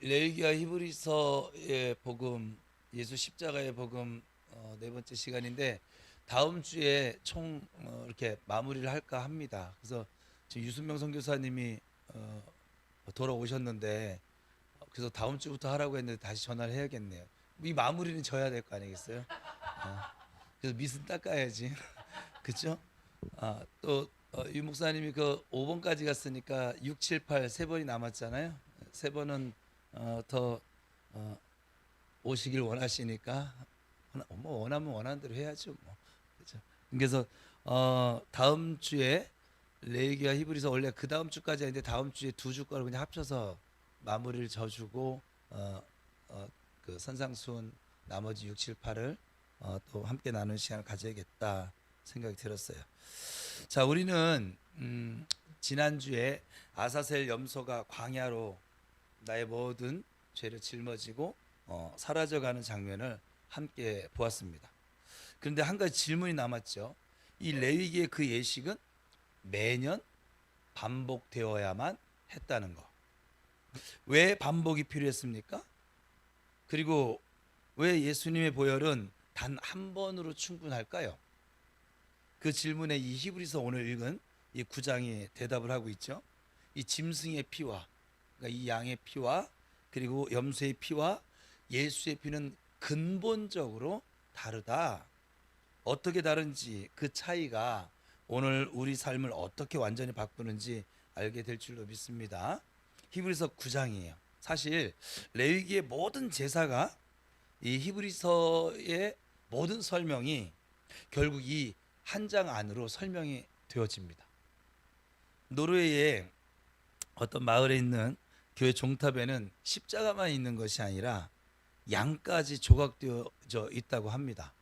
레위기와 히브리서의 복음, 예수 십자가의 복음 네 번째 시간인데 다음 주에 총 이렇게 마무리를 할까 합니다. 그래서 지금 유순명 선교사님이 돌아오셨는데 그래서 다음 주부터 하라고 했는데 다시 전화를 해야겠네요. 이 마무리는 져야 될 거 아니겠어요? 그래서 밑은 닦아야지. 그렇죠? 또유 목사님이 그 5번까지 갔으니까 6, 7, 8 세 번이 남았잖아요. 세 번은 더 오시길 원하시니까 뭐 원하면 원하는 대로 해야죠. 뭐. 그렇죠? 그래서 다음 주에 레위기와 히브리서 원래 그 다음 주까지 했는데 다음 주에 두 주 거를 그냥 합쳐서 마무리를 져주고 그 선상순 나머지 6, 7, 8을 또 함께 나누는 시간을 가져야겠다 생각이 들었어요. 자, 우리는 지난주에 아사셀 염소가 광야로 나의 모든 죄를 짊어지고 사라져가는 장면을 함께 보았습니다. 그런데 한 가지 질문이 남았죠. 이 레위기의 그 예식은 매년 반복되어야만 했다는 거. 왜 반복이 필요했습니까? 그리고 왜 예수님의 보혈은 단 한 번으로 충분할까요? 그 질문에 이 히브리서 오늘 읽은 이 9장이 대답을 하고 있죠. 이 짐승의 피와, 그러니까 이 양의 피와 그리고 염소의 피와 예수의 피는 근본적으로 다르다. 어떻게 다른지 그 차이가 오늘 우리 삶을 어떻게 완전히 바꾸는지 알게 될 줄로 믿습니다. 히브리서 9장이에요. 사실 레위기의 모든 제사가 이 히브리서의 모든 설명이 결국 이 한 장 안으로 설명이 되어집니다. 노르웨이의 어떤 마을에 있는 교회 종탑에는 십자가만 있는 것이 아니라 양까지 조각되어져 있다고 합니다.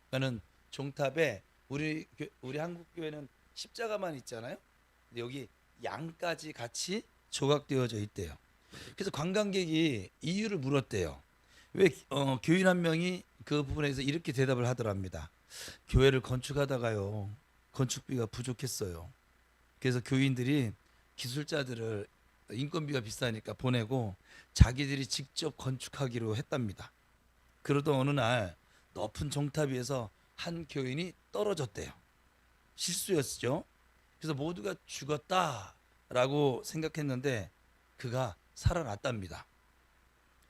그러니까는 종탑에 우리 한국 교회는 십자가만 있잖아요. 근데 여기 양까지 같이 조각되어져 있대요. 그래서 관광객이 이유를 물었대요. 왜 교인 한 명이 그 부분에서 이렇게 대답을 하더랍니다. 교회를 건축하다가요 건축비가 부족했어요. 그래서 교인들이 기술자들을 인건비가 비싸니까 보내고 자기들이 직접 건축하기로 했답니다. 그러던 어느 날 높은 종탑 위에서 한 교인이 떨어졌대요. 실수였죠. 그래서 모두가 죽었다라고 생각했는데 그가 살아났답니다.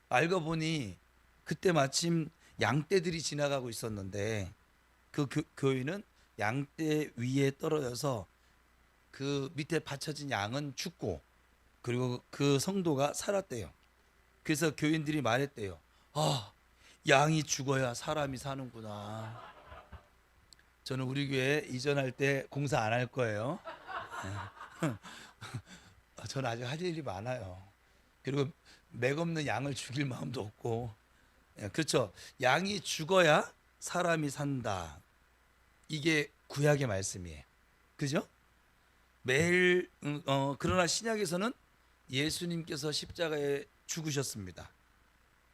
알고 보니 그때 마침 양떼들이 지나가고 있었는데 그 교인은 양떼 위에 떨어져서 그 밑에 받쳐진 양은 죽고 그리고 그 성도가 살았대요. 그래서 교인들이 말했대요. 아, 양이 죽어야 사람이 사는구나. 저는 우리 교회 이전할 때 공사 안 할 거예요. 저는 아직 할 일이 많아요. 그리고 맥 없는 양을 죽일 마음도 없고. 그렇죠. 양이 죽어야 사람이 산다. 이게 구약의 말씀이에요. 그죠? 매일 그러나 신약에서는 예수님께서 십자가에 죽으셨습니다.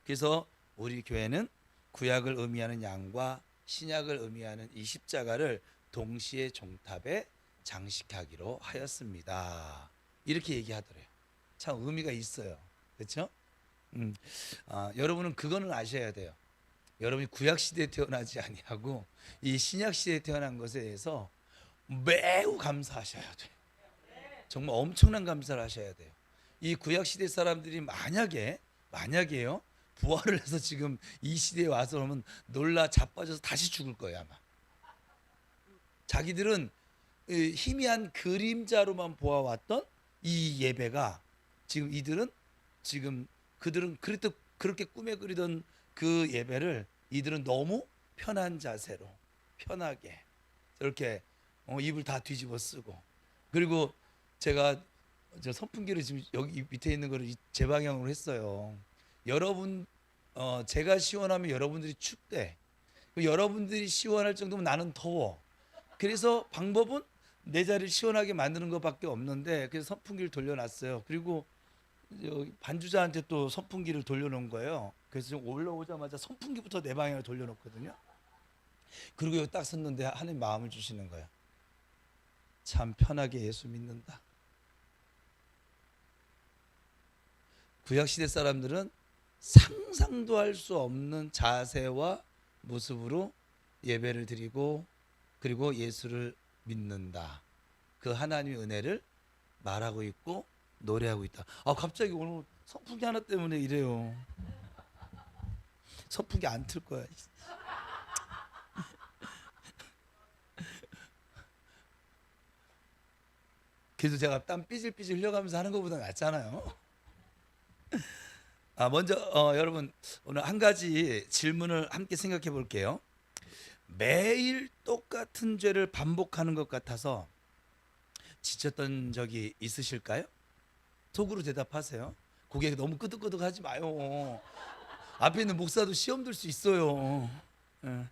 그래서 우리 교회는 구약을 의미하는 양과 신약을 의미하는 이 십자가를 동시에 종탑에 장식하기로 하였습니다. 이렇게 얘기하더래요. 참 의미가 있어요. 그렇죠? 여러분은 그거는 아셔야 돼요. 여러분이 구약 시대에 태어나지 아니하고 이 신약 시대에 태어난 것에 대해서 매우 감사하셔야 돼요. 정말 엄청난 감사를 하셔야 돼요. 이 구약 시대 사람들이 만약에요 부활을 해서 지금 이 시대에 와서 그러면 놀라 자빠져서 다시 죽을 거예요 아마. 자기들은 희미한 그림자로만 보아왔던 이 예배가 지금 그들은 그렇게 꿈에 그리던 그 예배를 이들은 너무 편한 자세로 편하게 이렇게 입을 다 뒤집어 쓰고 그리고 제가 저 선풍기를 지금 여기 밑에 있는 거를 제방향으로 했어요. 여러분 제가 시원하면 여러분들이 춥대. 여러분들이 시원할 정도면 나는 더워. 그래서 방법은 내 자리를 시원하게 만드는 것밖에 없는데 그래서 선풍기를 돌려놨어요. 그리고 반주자한테 또 선풍기를 돌려놓은 거예요. 그래서 좀 올라오자마자 선풍기부터 내 방향으로 돌려놓거든요. 그리고 여기 딱 섰는데 하나님 마음을 주시는 거예요. 참 편하게 예수 믿는다. 구약 시대 사람들은 상상도 할 수 없는 자세와 모습으로 예배를 드리고 그리고 예수를 믿는다. 그 하나님의 은혜를 말하고 있고 노래하고 있다. 아 갑자기 오늘 선풍기 하나 때문에 이래요. 선풍기 안 틀 거야. 그래도 제가 땀 삐질삐질 흘려가면서 하는 것보다 낫잖아요. 먼저 여러분 오늘 한 가지 질문을 함께 생각해 볼게요. 매일 똑같은 죄를 반복하는 것 같아서 지쳤던 적이 있으실까요? 속으로 대답하세요. 고개 너무 끄덕끄덕하지 마요. 앞에 있는 목사도 시험 들 수 있어요. 예.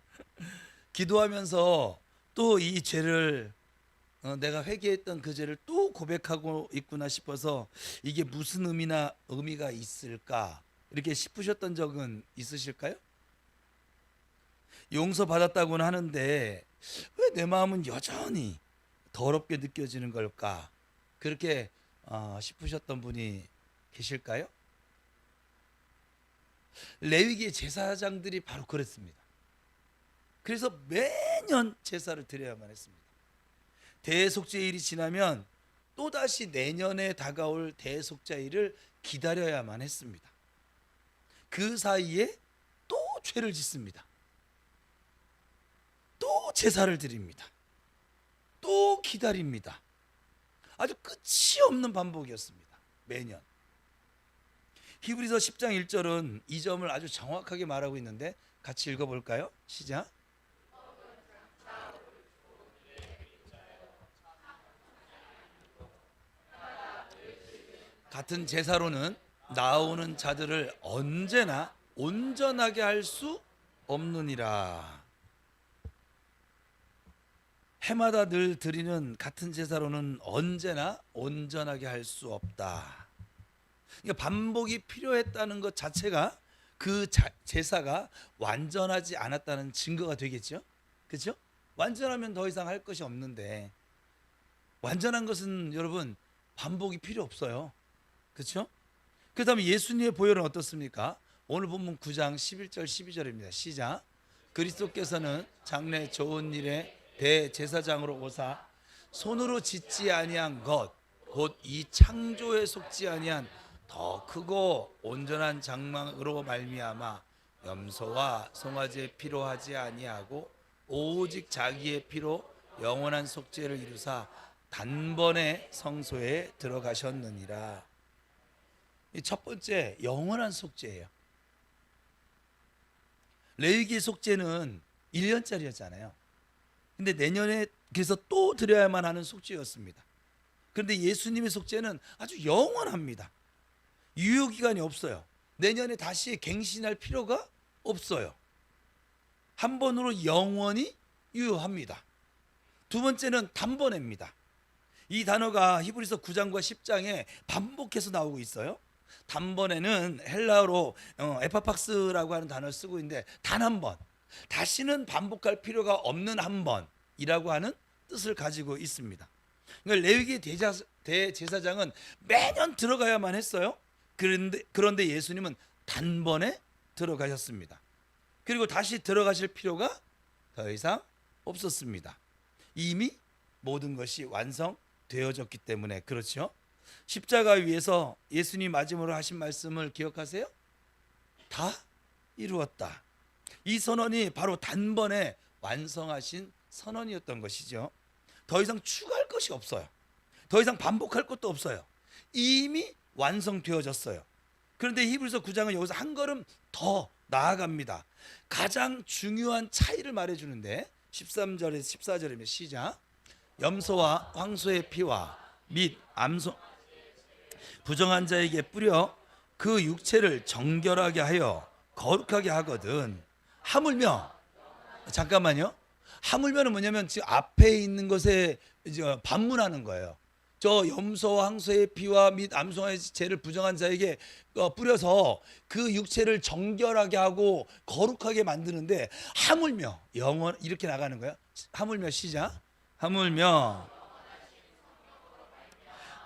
기도하면서 또 이 죄를 내가 회개했던 그 죄를 또 고백하고 있구나 싶어서 이게 무슨 의미가 있을까 이렇게 싶으셨던 적은 있으실까요? 용서받았다고는 하는데 왜 내 마음은 여전히 더럽게 느껴지는 걸까? 그렇게 싶으셨던 분이 계실까요? 레위기의 제사장들이 바로 그랬습니다. 그래서 매년 제사를 드려야만 했습니다. 대속죄일이 지나면 또다시 내년에 다가올 대속죄일을 기다려야만 했습니다. 그 사이에 또 죄를 짓습니다. 또 제사를 드립니다. 또 기다립니다. 아주 끝이 없는 반복이었습니다. 매년. 히브리서 10장 1절은 이 점을 아주 정확하게 말하고 있는데 같이 읽어볼까요? 시작. 같은 제사로는 나오는 자들을 언제나 온전하게 할 수 없느니라. 해마다 늘 드리는 같은 제사로는 언제나 온전하게 할 수 없다. 그러니까 반복이 필요했다는 것 자체가 그 제사가 완전하지 않았다는 증거가 되겠죠. 그렇죠? 완전하면 더 이상 할 것이 없는데 완전한 것은 여러분 반복이 필요 없어요. 그렇죠? 그 다음에 예수님의 보혈은 어떻습니까? 오늘 본문 9장 11절 12절입니다. 시작. 그리스도께서는 장래 좋은 일에 대제사장으로 오사 손으로 짓지 아니한 것 곧 이 창조에 속지 아니한 더 크고 온전한 장막으로 말미암아 염소와 송아지의 피로 하지 아니하고 오직 자기의 피로 영원한 속죄를 이루사 단번에 성소에 들어가셨느니라. 이 첫 번째 영원한 속죄예요. 레위기 속죄는 1년짜리였잖아요. 근데 내년에 그래서 또 드려야만 하는 속죄였습니다. 그런데 예수님의 속죄는 아주 영원합니다. 유효기간이 없어요. 내년에 다시 갱신할 필요가 없어요. 한 번으로 영원히 유효합니다. 두 번째는 단번에입니다. 이 단어가 히브리서 9장과 10장에 반복해서 나오고 있어요. 단번에는 헬라어로 에파팍스라고 하는 단어를 쓰고 있는데 단 한 번, 다시는 반복할 필요가 없는 한 번이라고 하는 뜻을 가지고 있습니다. 그러니까 레위기 대제사장은 매년 들어가야만 했어요. 그런데 예수님은 단번에 들어가셨습니다. 그리고 다시 들어가실 필요가 더 이상 없었습니다. 이미 모든 것이 완성되어졌기 때문에 그렇죠. 십자가 위에서 예수님 마지막으로 하신 말씀을 기억하세요? 다 이루었다. 이 선언이 바로 단번에 완성하신 선언이었던 것이죠. 더 이상 추가할 것이 없어요. 더 이상 반복할 것도 없어요. 이미 완성되어졌어요. 그런데 히브리서 9장은 여기서 한 걸음 더 나아갑니다. 가장 중요한 차이를 말해주는데 13절에서 14절이면 시작. 염소와 황소의 피와 및 암소 부정한 자에게 뿌려 그 육체를 정결하게 하여 거룩하게 하거든. 하물며 잠깐만요. 하물며는 뭐냐면 지금 앞에 있는 것에 이제 반문하는 거예요. 저 염소와 황소의 피와 및 암송아지의 죄를 부정한 자에게 뿌려서 그 육체를 정결하게 하고 거룩하게 만드는데 하물며 영원 이렇게 나가는 거예요. 하물며 시작. 하물며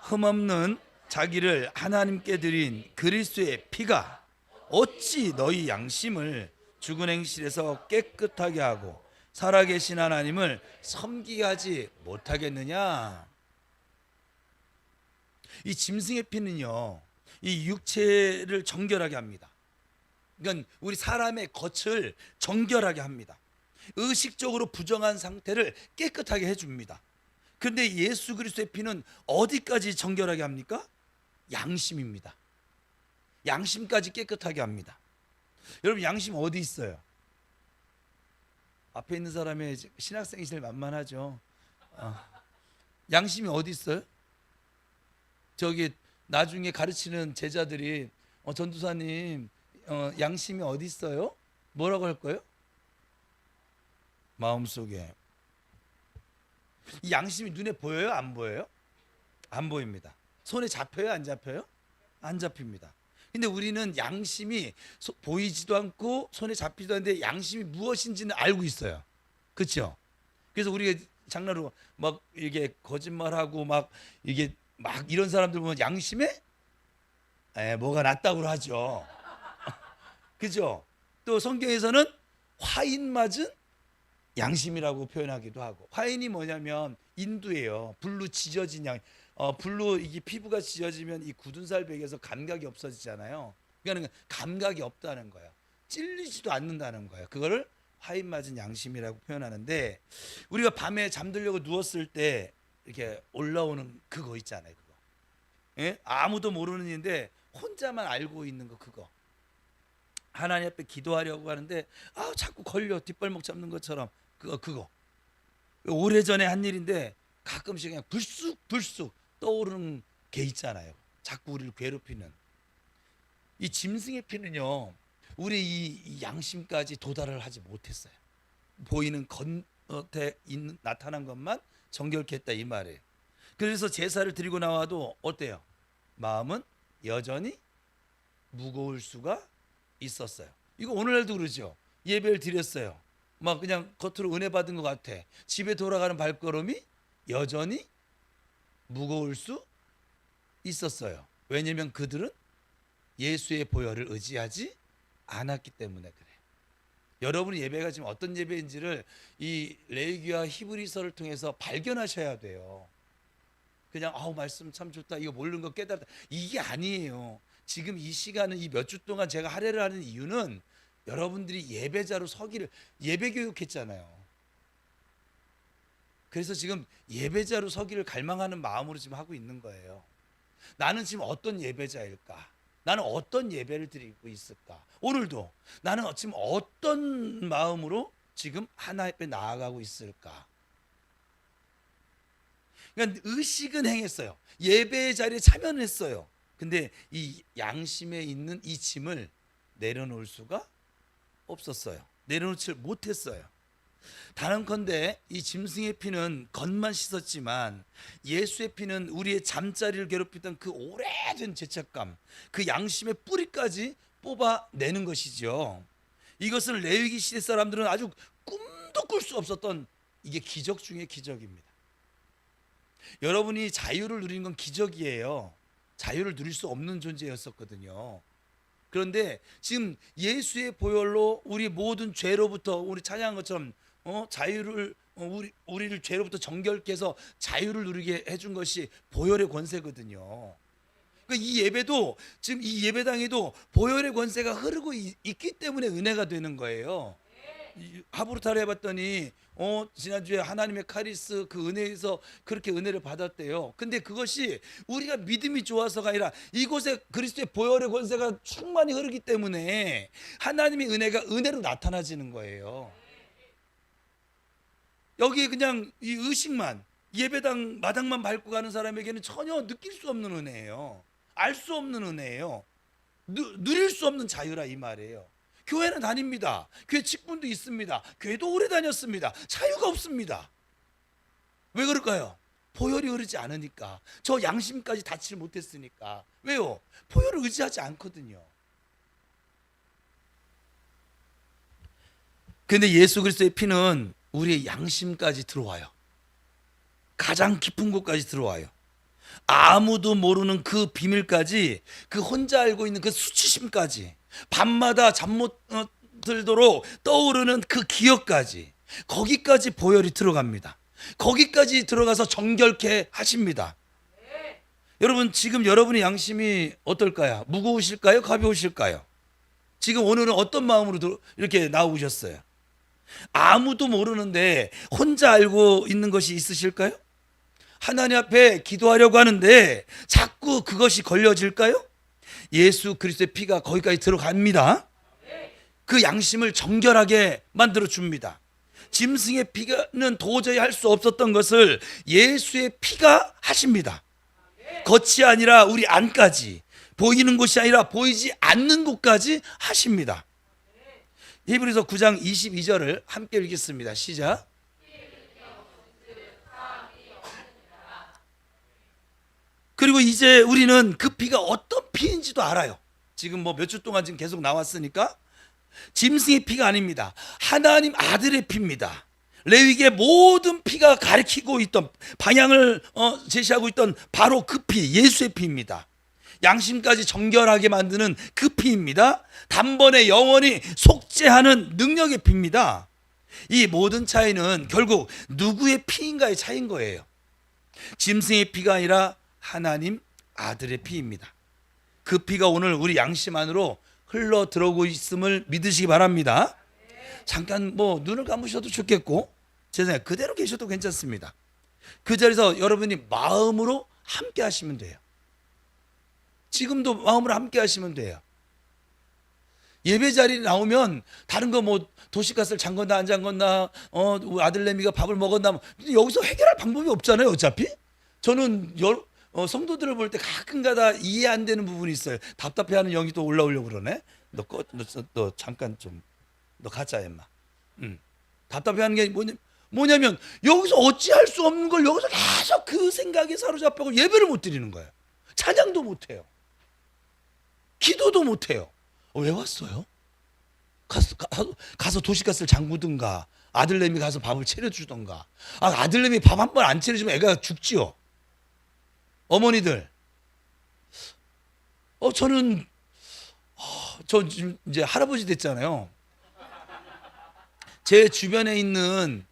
흠없는 자기를 하나님께 드린 그리스도의 피가 어찌 너희 양심을 죽은 행실에서 깨끗하게 하고 살아계신 하나님을 섬기게 하지 못하겠느냐. 이 짐승의 피는요, 이 육체를 정결하게 합니다. 그러니까 우리 사람의 겉을 정결하게 합니다. 의식적으로 부정한 상태를 깨끗하게 해줍니다. 그런데 예수 그리스도의 피는 어디까지 정결하게 합니까? 양심입니다. 양심까지 깨끗하게 합니다. 여러분, 양심 어디 있어요? 앞에 있는 사람의 신학생이 제일 만만하죠. 양심이 어디 있어요? 저기 나중에 가르치는 제자들이 전도사님, 양심이 어디 있어요? 뭐라고 할 거예요? 마음속에. 이 양심이 눈에 보여요? 안 보여요? 안 보입니다. 손에 잡혀요? 안 잡혀요? 안 잡힙니다. 근데 우리는 양심이 보이지도 않고 손에 잡히지도 않는데 양심이 무엇인지는 알고 있어요. 그렇죠? 그래서 우리가 장난으로 막 이게 거짓말하고 막 이게 막 이런 사람들 보면 양심에 뭐가 났다고 하죠. 그죠? 또 성경에서는 화인 맞은 양심이라고 표현하기도 하고, 화인이 뭐냐면 인두예요. 불로 지져진 양, 불로 이게 피부가 지져지면 이 굳은 살백에서 감각이 없어지잖아요. 그러니까 감각이 없다는 거예요. 찔리지도 않는다는 거예요. 그거를 화인 맞은 양심이라고 표현하는데, 우리가 밤에 잠들려고 누웠을 때 이렇게 올라오는 그거 있잖아요. 그거. 예? 아무도 모르는 일인데 혼자만 알고 있는 거, 그거. 하나님 앞에 기도하려고 하는데 자꾸 걸려, 뒷발목 잡는 것처럼. 그거 오래전에 한 일인데 가끔씩 그냥 불쑥 떠오르는 게 있잖아요. 자꾸 우리를 괴롭히는. 이 짐승의 피는요, 우리 이 양심까지 도달을 하지 못했어요. 보이는 겉에 나타난 것만 정결케 했다, 이 말이에요. 그래서 제사를 드리고 나와도 어때요? 마음은 여전히 무거울 수가 있었어요. 이거 오늘날도 그러죠. 예배를 드렸어요. 막 그냥 겉으로 은혜 받은 것 같아. 집에 돌아가는 발걸음이 여전히 무거울 수 있었어요. 왜냐하면 그들은 예수의 보혈을 의지하지 않았기 때문에 그래요. 여러분이 예배가 지금 어떤 예배인지를 이 레위기와 히브리서를 통해서 발견하셔야 돼요. 그냥 말씀 참 좋다, 이거 모르는 거 깨달았다, 이게 아니에요. 지금 이 시간은, 이 몇 주 동안 제가 할애를 하는 이유는 여러분들이 예배자로 서기를, 예배 교육했잖아요. 그래서 지금 예배자로 서기를 갈망하는 마음으로 지금 하고 있는 거예요. 나는 지금 어떤 예배자일까? 나는 어떤 예배를 드리고 있을까? 오늘도 나는 지금 어떤 마음으로 지금 하나님 앞에 나아가고 있을까? 그러니까 의식은 행했어요. 예배의 자리에 참여는 했어요. 근데 이 양심에 있는 이 짐을 내려놓을 수가 없었어요. 내려놓지 못했어요. 단언컨대 이 짐승의 피는 겉만 씻었지만 예수의 피는 우리의 잠자리를 괴롭히던 그 오래된 죄책감, 그 양심의 뿌리까지 뽑아내는 것이죠. 이것은 레위기 시대 사람들은 아주 꿈도 꿀 수 없었던, 이게 기적 중의 기적입니다. 여러분이 자유를 누리는 건 기적이에요. 자유를 누릴 수 없는 존재였었거든요. 그런데 지금 예수의 보혈로 우리 모든 죄로부터, 우리 찬양한 것처럼 자유를, 우리를 죄로부터 정결케 해서 자유를 누리게 해준 것이 보혈의 권세거든요. 그러니까 이 예배도, 지금 이 예배당에도 보혈의 권세가 흐르고 있기 때문에 은혜가 되는 거예요. 하브루타를 해봤더니 지난주에 하나님의 카리스 그 은혜에서 그렇게 은혜를 받았대요. 근데 그것이 우리가 믿음이 좋아서가 아니라 이곳에 그리스도의 보혈의 권세가 충만히 흐르기 때문에 하나님의 은혜가 은혜로 나타나지는 거예요. 여기 그냥 이 의식만, 예배당 마당만 밟고 가는 사람에게는 전혀 느낄 수 없는 은혜예요. 알 수 없는 은혜예요. 누릴 수 없는 자유라, 이 말이에요. 교회는 다닙니다. 교회 직분도 있습니다. 교회도 오래 다녔습니다. 자유가 없습니다. 왜 그럴까요? 보혈이 흐르지 않으니까. 저 양심까지 닿지 못했으니까. 왜요? 보혈을 의지하지 않거든요. 그런데 예수 그리스도의 피는 우리의 양심까지 들어와요. 가장 깊은 곳까지 들어와요. 아무도 모르는 그 비밀까지, 그 혼자 알고 있는 그 수치심까지, 밤마다 잠 못 들도록 떠오르는 그 기억까지, 거기까지 보혈이 들어갑니다. 거기까지 들어가서 정결케 하십니다. 여러분, 지금 여러분의 양심이 어떨까요? 무거우실까요? 가벼우실까요? 지금 오늘은 어떤 마음으로 이렇게 나오셨어요? 아무도 모르는데 혼자 알고 있는 것이 있으실까요? 하나님 앞에 기도하려고 하는데 자꾸 그것이 걸려질까요? 예수 그리스도의 피가 거기까지 들어갑니다. 그 양심을 정결하게 만들어 줍니다. 짐승의 피는 도저히 할 수 없었던 것을 예수의 피가 하십니다. 겉이 아니라 우리 안까지, 보이는 곳이 아니라 보이지 않는 곳까지 하십니다. 히브리서 9장 22절을 함께 읽겠습니다. 시작. 그리고 이제 우리는 그 피가 어떤 피인지도 알아요. 지금 뭐 몇 주 동안 지금 계속 나왔으니까. 짐승의 피가 아닙니다. 하나님 아들의 피입니다. 레위기의 모든 피가 가리키고 있던, 방향을 제시하고 있던 바로 그 피, 예수의 피입니다. 양심까지 정결하게 만드는 그 피입니다. 단번에 영원히 속죄하는 능력의 피입니다. 이 모든 차이는 결국 누구의 피인가의 차이인 거예요. 짐승의 피가 아니라 하나님 아들의 피입니다. 그 피가 오늘 우리 양심 안으로 흘러 들어오고 있음을 믿으시기 바랍니다. 잠깐 뭐 눈을 감으셔도 좋겠고, 제 생각에 그대로 계셔도 괜찮습니다. 그 자리에서 여러분이 마음으로 함께 하시면 돼요. 지금도 마음으로 함께 하시면 돼요. 예배 자리에 나오면 다른 거 뭐 도시가스를 잠궜나 안 잠궜나, 아들내미가 밥을 먹었나, 여기서 해결할 방법이 없잖아요. 어차피 저는 성도들을 볼 때 가끔가다 이해 안 되는 부분이 있어요. 답답해하는 영이 또 올라오려고 그러네. 너 잠깐 좀, 너 가짜 임마. 답답해하는 게 뭐냐면 여기서 어찌할 수 없는 걸 여기서 계속 그 생각에 사로잡히고 예배를 못 드리는 거예요. 찬양도 못 해요. 기도도 못 해요. 왜 왔어요? 가서 도시가스를 잠그든가, 아들내미 가서 밥을 차려주던가. 아들내미 밥 한 번 안 차려주면 애가 죽지요. 어머니들, 저는 저 지금 이제 할아버지 됐잖아요. 제 주변에 있는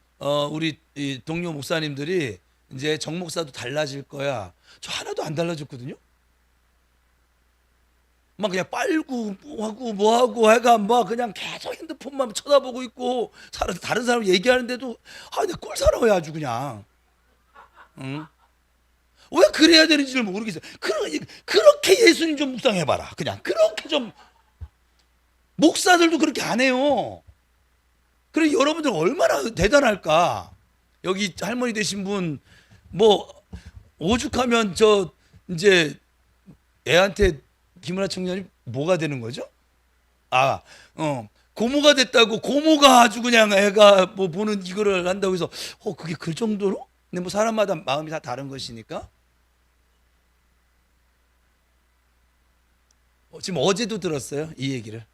우리 동료 목사님들이 이제 정 목사도 달라질 거야. 저 하나도 안 달라졌거든요. 막 그냥 빨고 뭐하고 해가 막 그냥 계속 핸드폰만 쳐다보고 있고, 다른 사람 얘기하는데도 내가 꼴 살아요 아주 그냥. 응? 왜 그래야 되는지를 모르겠어요. 그렇게 예수님 좀 묵상해봐라. 그냥 그렇게 좀. 목사들도 그렇게 안 해요. 그래, 여러분들 얼마나 대단할까. 여기 할머니 되신 분 뭐 오죽하면 저 이제 애한테 김은하 청년이 뭐가 되는 거죠? 고모가 됐다고, 고모가 아주 그냥 애가 뭐 보는 이거를 한다고 해서 그게 그 정도로? 근데 뭐 사람마다 마음이 다 다른 것이니까. 지금 어제도 들었어요, 이 얘기를.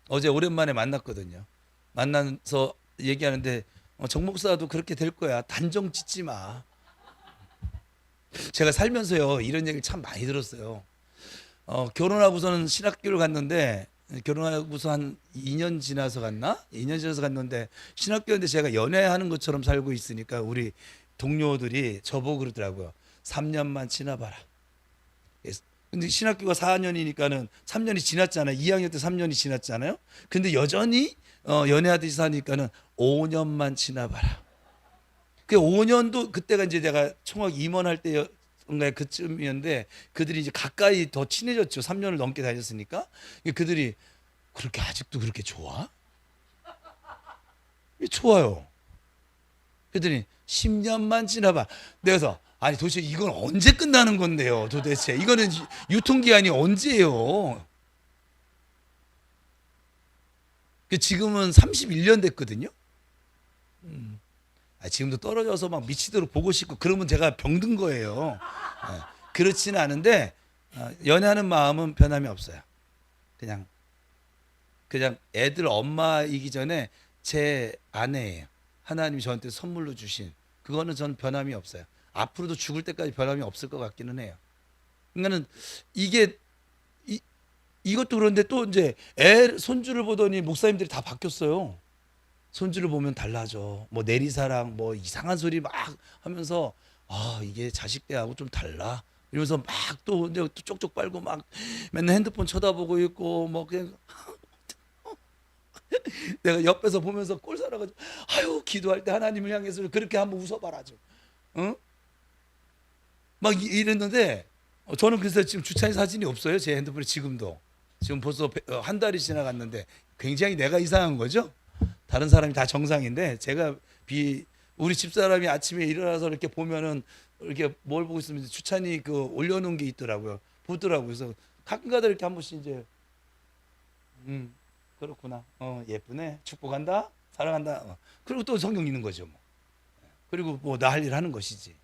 어제 오랜만에 만났거든요. 만나서 얘기하는데 정 목사도 그렇게 될 거야. 단정 짓지 마. 제가 살면서요 이런 얘기를 참 많이 들었어요. 결혼하고서는 신학교를 갔는데, 결혼하고서 한 2년 지나서 갔나? 2년 지나서 갔는데 신학교인데 제가 연애하는 것처럼 살고 있으니까 우리 동료들이 저보고 그러더라고요. 3년만 지나봐라. 근데 신학교가 4년이니까는 3년이 지났잖아요. 2학년 때 3년이 지났잖아요. 근데 여전히 연애하듯이 사니까는 5년만 지나봐라. 그 5년도 그때가 이제 내가 총학 임원할 때인가 그쯤이었는데, 그들이 이제 가까이 더 친해졌죠. 3년을 넘게 다녔으니까. 그들이 그렇게 아직도 그렇게 좋아? 좋아요. 그랬더니 10년만 지나봐. 내가서 아니 도대체 이건 언제 끝나는 건데요? 도대체 이거는 유통기한이 언제예요? 지금은 31년 됐거든요. 지금도 떨어져서 막 미치도록 보고 싶고 그러면 제가 병든 거예요. 그렇지는 않은데 연애하는 마음은 변함이 없어요. 그냥 애들 엄마이기 전에 제 아내예요. 하나님이 저한테 선물로 주신, 그거는 전 변함이 없어요. 앞으로도 죽을 때까지 변함이 없을 것 같기는 해요. 그러니까는 이게 이것도 그런데 또 이제 손주를 보더니 목사님들이 다 바뀌었어요. 손주를 보면 달라져. 뭐 내리사랑 뭐 이상한 소리 막 하면서 아 이게 자식 때하고 좀 달라. 이러면서 막 또 쪽쪽 빨고 막 맨날 핸드폰 쳐다보고 있고 뭐 그냥 내가 옆에서 보면서 꼴 살아가지고 아유 기도할 때 하나님을 향해서 그렇게 한번 웃어봐라 좀. 응? 막 이랬는데 저는 그래서 지금 주차한 사진이 없어요. 제 핸드폰에 지금도. 지금 벌써 한 달이 지나갔는데 굉장히 내가 이상한 거죠. 다른 사람이 다 정상인데 제가 우리 집사람이 아침에 일어나서 이렇게 보면은 이렇게 뭘 보고 있으면 주찬이 그 올려놓은 게 있더라고요. 보더라고요. 그래서 가끔가다 이렇게 한 번씩 이제 그렇구나. 예쁘네. 축복한다. 사랑한다. 그리고 또 성경 읽는 거죠. 뭐. 그리고 뭐 나 할 일 하는 것이지.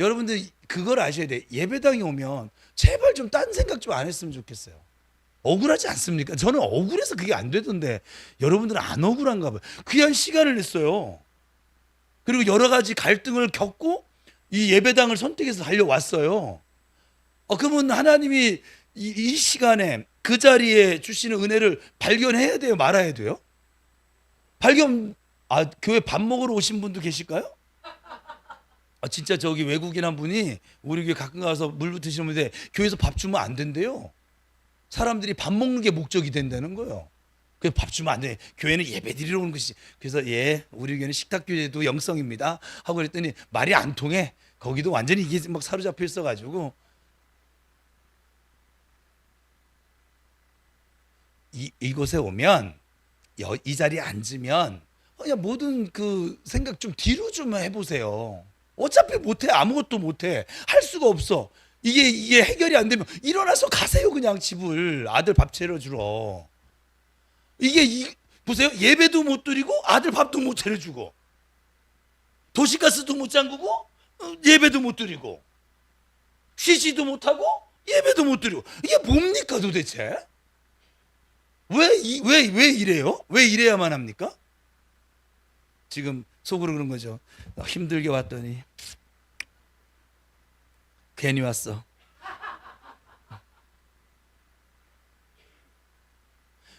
여러분들 그걸 아셔야 돼. 예배당에 오면 제발 좀 딴 생각 좀 안 했으면 좋겠어요. 억울하지 않습니까? 저는 억울해서 그게 안 되던데 여러분들은 안 억울한가 봐요. 귀한 시간을 냈어요. 그리고 여러 가지 갈등을 겪고 이 예배당을 선택해서 달려왔어요. 그러면 하나님이 이 시간에 그 자리에 주시는 은혜를 발견해야 돼요? 말아야 돼요? 교회 밥 먹으러 오신 분도 계실까요? 진짜 저기 외국인 한 분이 우리 교회 가끔 가서 물 붙으시는 분인데 교회에서 밥 주면 안 된대요. 사람들이 밥 먹는 게 목적이 된다는 거예요. 그래서 밥 주면 안 돼. 교회는 예배 드리러 오는 것이. 그래서 우리 교회는 식탁교회도 영성입니다 하고 그랬더니 말이 안 통해. 거기도 완전히 이게 막 사로잡혀 있어가지고 이곳에 오면 이 자리에 앉으면 그냥 모든 그 생각 좀 뒤로 좀 해보세요. 어차피 못해. 아무것도 못해. 할 수가 없어. 이게 해결이 안 되면 일어나서 가세요. 그냥 집을 아들 밥 차려주러. 보세요. 예배도 못 드리고 아들 밥도 못 차려주고 도시가스도 못 잠그고 예배도 못 드리고 쉬지도 못하고 예배도 못 드리고 이게 뭡니까 도대체? 왜 이래요? 왜 이래야만 합니까? 지금 속으로 그런 거죠. 힘들게 왔더니 괜히 왔어.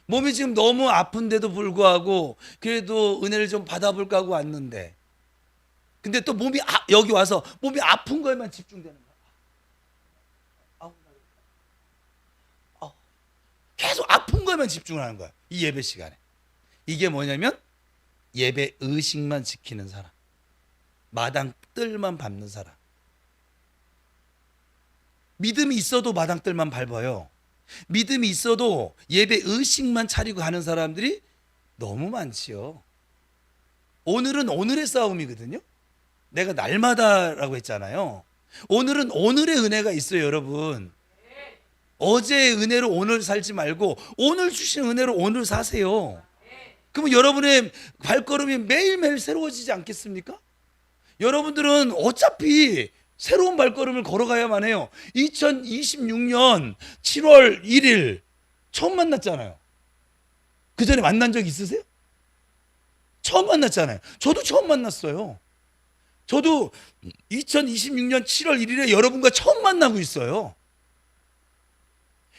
몸이 지금 너무 아픈데도 불구하고 그래도 은혜를 좀 받아볼까 하고 왔는데 근데 또 여기 와서 몸이 아픈 거에만 집중되는 거야. 계속 아픈 거에만 집중을 하는 거야. 이 예배 시간에. 이게 뭐냐면 예배 의식만 지키는 사람. 마당 뜰만 밟는 사람. 믿음이 있어도 마당 뜰만 밟아요. 믿음이 있어도 예배 의식만 차리고 가는 사람들이 너무 많지요. 오늘은 오늘의 싸움이거든요. 내가 날마다라고 했잖아요. 오늘은 오늘의 은혜가 있어요, 여러분. 어제의 은혜로 오늘 살지 말고 오늘 주신 은혜로 오늘 사세요. 그러면 여러분의 발걸음이 매일매일 새로워지지 않겠습니까? 여러분들은 어차피 새로운 발걸음을 걸어가야만 해요. 2026년 7월 1일 처음 만났잖아요. 그 전에 만난 적 있으세요? 처음 만났잖아요. 저도 처음 만났어요. 저도 2026년 7월 1일에 여러분과 처음 만나고 있어요.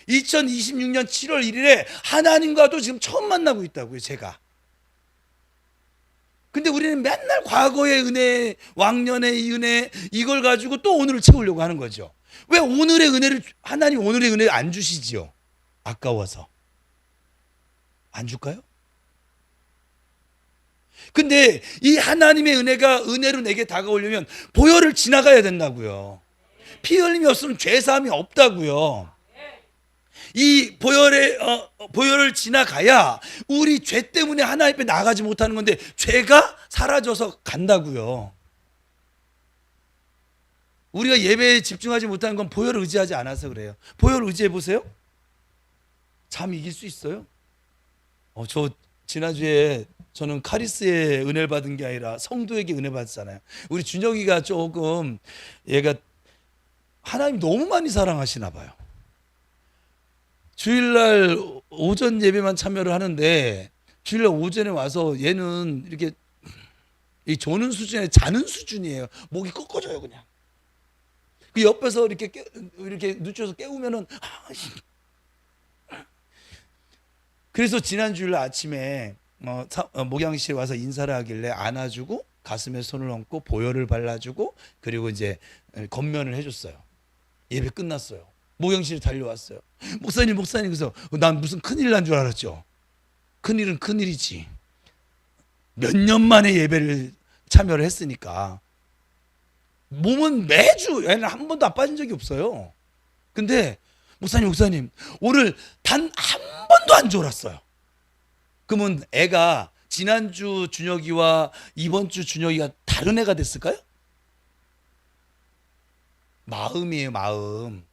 2026년 7월 1일에 하나님과도 지금 처음 만나고 있다고요, 제가. 근데 우리는 맨날 과거의 은혜, 왕년의 이 은혜, 이걸 가지고 또 오늘을 채우려고 하는 거죠. 왜 오늘의 은혜를, 하나님 오늘의 은혜를 안 주시지요? 아까워서. 안 줄까요? 근데 이 하나님의 은혜로 내게 다가오려면 보혈을 지나가야 된다고요. 피 흘림이 없으면 죄사함이 없다고요. 이 보혈을 지나가야 우리 죄 때문에 하나님 앞에 나가지 못하는 건데 죄가 사라져서 간다고요. 우리가 예배에 집중하지 못하는 건 보혈을 의지하지 않아서 그래요. 보혈을 의지해 보세요. 참 이길 수 있어요. 저 지난주에 저는 카리스의 은혜를 받은 게 아니라 성도에게 은혜 받았잖아요. 우리 준혁이가 조금 얘가 하나님 너무 많이 사랑하시나 봐요. 주일날 오전 예배만 참여를 하는데 주일날 오전에 와서 얘는 이렇게 이 조는 수준에 자는 수준이에요. 목이 꺾어져요 그냥. 그 옆에서 이렇게 누워서 깨우면은 그래서 지난 주일 아침에 목양실에 와서 인사를 하길래 안아주고 가슴에 손을 얹고 보혈을 발라주고 그리고 이제 건면을 해줬어요. 예배 끝났어요. 목양실에 달려왔어요. 목사님 그래서 난 무슨 큰일 난 줄 알았죠. 큰일은 큰일이지. 몇 년 만에 예배를 참여를 했으니까 몸은 매주 얘는 한 번도 안 빠진 적이 없어요. 근데 목사님 오늘 단 한 번도 안 졸았어요. 그러면 애가 지난주 준혁이와 이번 주 준혁이가 다른 애가 됐을까요? 마음이에요, 마음.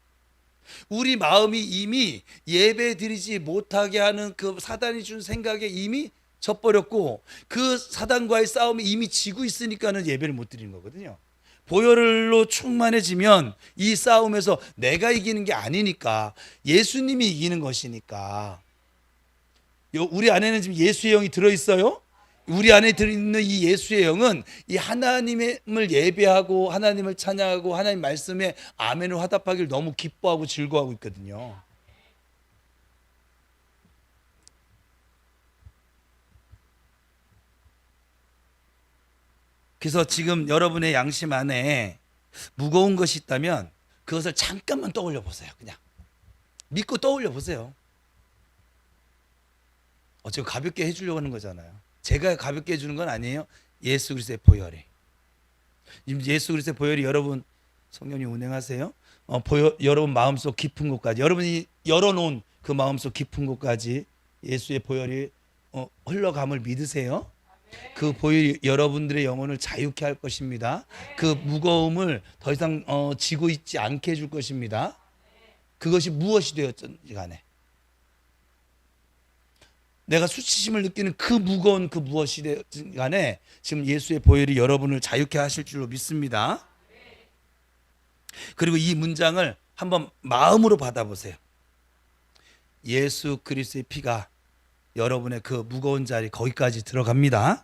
우리 마음이 이미 예배 드리지 못하게 하는 그 사단이 준 생각에 이미 져버렸고 그 사단과의 싸움이 이미 지고 있으니까는 예배를 못 드리는 거거든요. 보혈로 충만해지면 이 싸움에서 내가 이기는 게 아니니까 예수님이 이기는 것이니까. 우리 안에는 지금 예수의 영이 들어있어요. 우리 안에 들어있는 이 예수의 영은 이 하나님을 예배하고 하나님을 찬양하고 하나님 말씀에 아멘을 화답하기를 너무 기뻐하고 즐거워하고 있거든요. 그래서 지금 여러분의 양심 안에 무거운 것이 있다면 그것을 잠깐만 떠올려 보세요. 그냥 믿고 떠올려 보세요. 지금 가볍게 해주려고 하는 거잖아요. 제가 가볍게 해주는 건 아니에요. 예수 그리스도의 보혈이. 예수 그리스도의 보혈이 여러분 성령님 운행하세요. 여러분 마음속 깊은 곳까지 여러분이 열어놓은 그 마음속 깊은 곳까지 예수의 보혈이 흘러감을 믿으세요. 그 보혈이 여러분들의 영혼을 자유케 할 것입니다. 그 무거움을 더 이상 지고 있지 않게 해줄 것입니다. 그것이 무엇이 되었든지 간에 내가 수치심을 느끼는 그 무거운 그 무엇이 되었든 간에 지금 예수의 보혈이 여러분을 자유케 하실 줄로 믿습니다. 그리고 이 문장을 한번 마음으로 받아보세요. 예수 그리스도의 피가 여러분의 그 무거운 자리 거기까지 들어갑니다.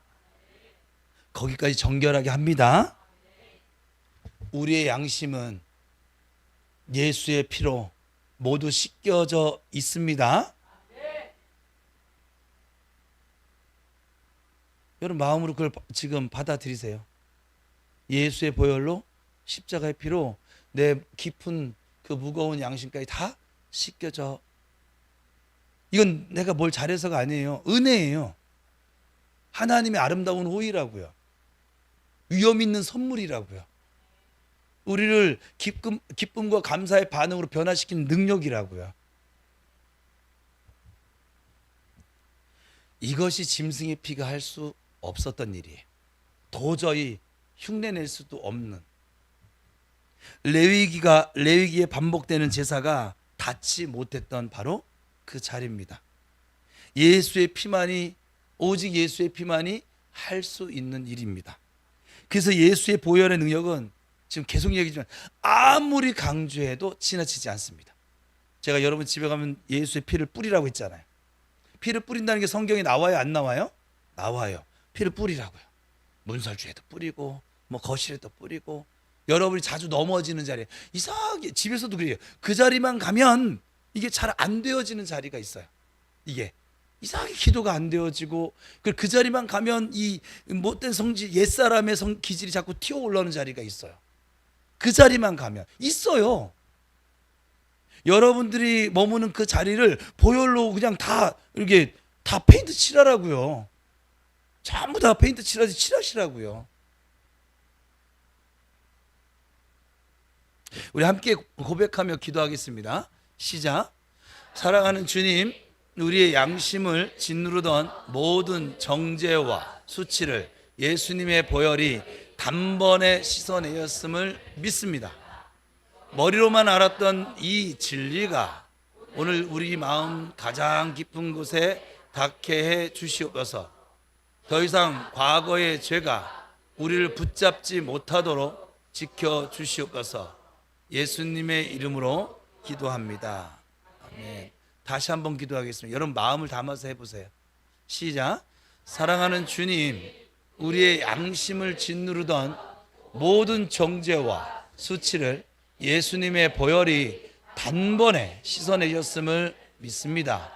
거기까지 정결하게 합니다. 우리의 양심은 예수의 피로 모두 씻겨져 있습니다. 여러분 마음으로 그걸 지금 받아들이세요. 예수의 보혈로 십자가의 피로 내 깊은 그 무거운 양심까지 다 씻겨져. 이건 내가 뭘 잘해서가 아니에요. 은혜예요. 하나님의 아름다운 호의라고요. 위험 있는 선물이라고요. 우리를 기쁨과 감사의 반응으로 변화시키는 능력이라고요. 이것이 짐승의 피가 할 수 없었던 일이에요. 도저히 흉내낼 수도 없는. 레위기에 반복되는 제사가 닿지 못했던 바로 그 자리입니다. 오직 예수의 피만이 할 수 있는 일입니다. 그래서 예수의 보혈의 능력은 지금 계속 얘기지만 아무리 강조해도 지나치지 않습니다. 제가 여러분 집에 가면 예수의 피를 뿌리라고 했잖아요. 피를 뿌린다는 게 성경에 나와요, 안 나와요? 나와요. 피를 뿌리라고요. 문설주에도 뿌리고 거실에도 뿌리고 여러분이 자주 넘어지는 자리에 이상하게 집에서도 그래요. 그 자리만 가면 이게 잘 안 되어지는 자리가 있어요. 이게 이상하게 기도가 안 되어지고 그 자리만 가면 이 못된 옛사람의 기질이 자꾸 튀어 올라오는 자리가 있어요. 그 자리만 가면 있어요. 여러분들이 머무는 그 자리를 보혈로 그냥 다 이렇게 다 페인트 칠하라고요. 전부 다 페인트 칠하시라고요. 우리 함께 고백하며 기도하겠습니다. 시작. 사랑하는 주님, 우리의 양심을 짓누르던 모든 정죄와 수치를 예수님의 보혈이 단번에 씻어내었음을 믿습니다. 머리로만 알았던 이 진리가 오늘 우리 마음 가장 깊은 곳에 닿게 해 주시옵소서. 더 이상 과거의 죄가 우리를 붙잡지 못하도록 지켜 주시옵소서. 예수님의 이름으로 기도합니다. 아멘. 다시 한번 기도하겠습니다. 여러분 마음을 담아서 해보세요. 시작. 사랑하는 주님, 우리의 양심을 짓누르던 모든 정죄와 수치를 예수님의 보혈이 단번에 씻어내셨음을 믿습니다.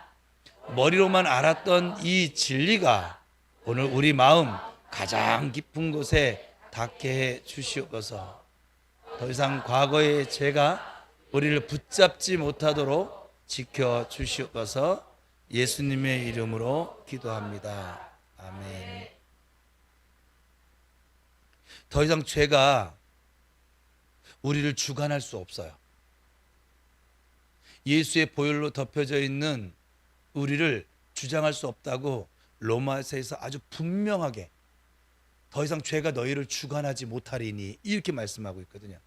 머리로만 알았던 이 진리가 오늘 우리 마음 가장 깊은 곳에 닿게 해 주시옵소서. 더 이상 과거의 죄가 우리를 붙잡지 못하도록 지켜 주시옵소서. 예수님의 이름으로 기도합니다. 아멘. 더 이상 죄가 우리를 주관할 수 없어요. 예수의 보혈로 덮여져 있는 우리를 주장할 수 없다고 로마서에서 아주 분명하게 더 이상 죄가 너희를 주관하지 못하리니 이렇게 말씀하고 있거든요.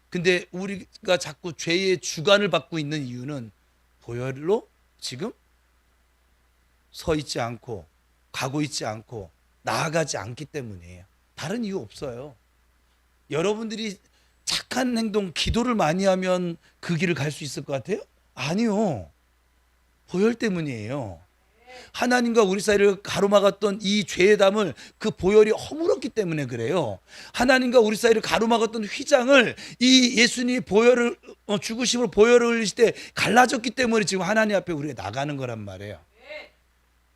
근데 우리가 자꾸 죄의 주관을 받고 있는 이유는 보혈로 지금 서 있지 않고 가고 있지 않고 나아가지 않기 때문이에요. 다른 이유 없어요. 여러분들이 착한 행동, 기도를 많이 하면 그 길을 갈 수 있을 것 같아요? 아니요. 보혈 때문이에요. 하나님과 우리 사이를 가로막았던 이 죄의 담을 그 보혈이 허물었기 때문에 그래요. 하나님과 우리 사이를 가로막았던 휘장을 이 예수님이 보혈을 죽으심으로 보혈을 흘리실 때 갈라졌기 때문에 지금 하나님 앞에 우리가 나가는 거란 말이에요.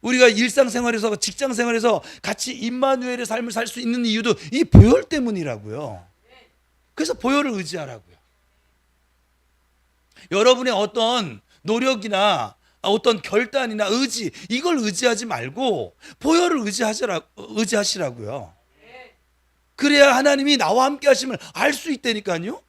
우리가 일상생활에서 직장생활에서 같이 임마누엘의 삶을 살 수 있는 이유도 이 보혈 때문이라고요. 그래서 보혈을 의지하라고요. 여러분의 어떤 노력이나 어떤 결단이나 의지, 이걸 의지하지 말고 보혈을 의지하시라고요. 그래야 하나님이 나와 함께 하심을 알 수 있다니까요.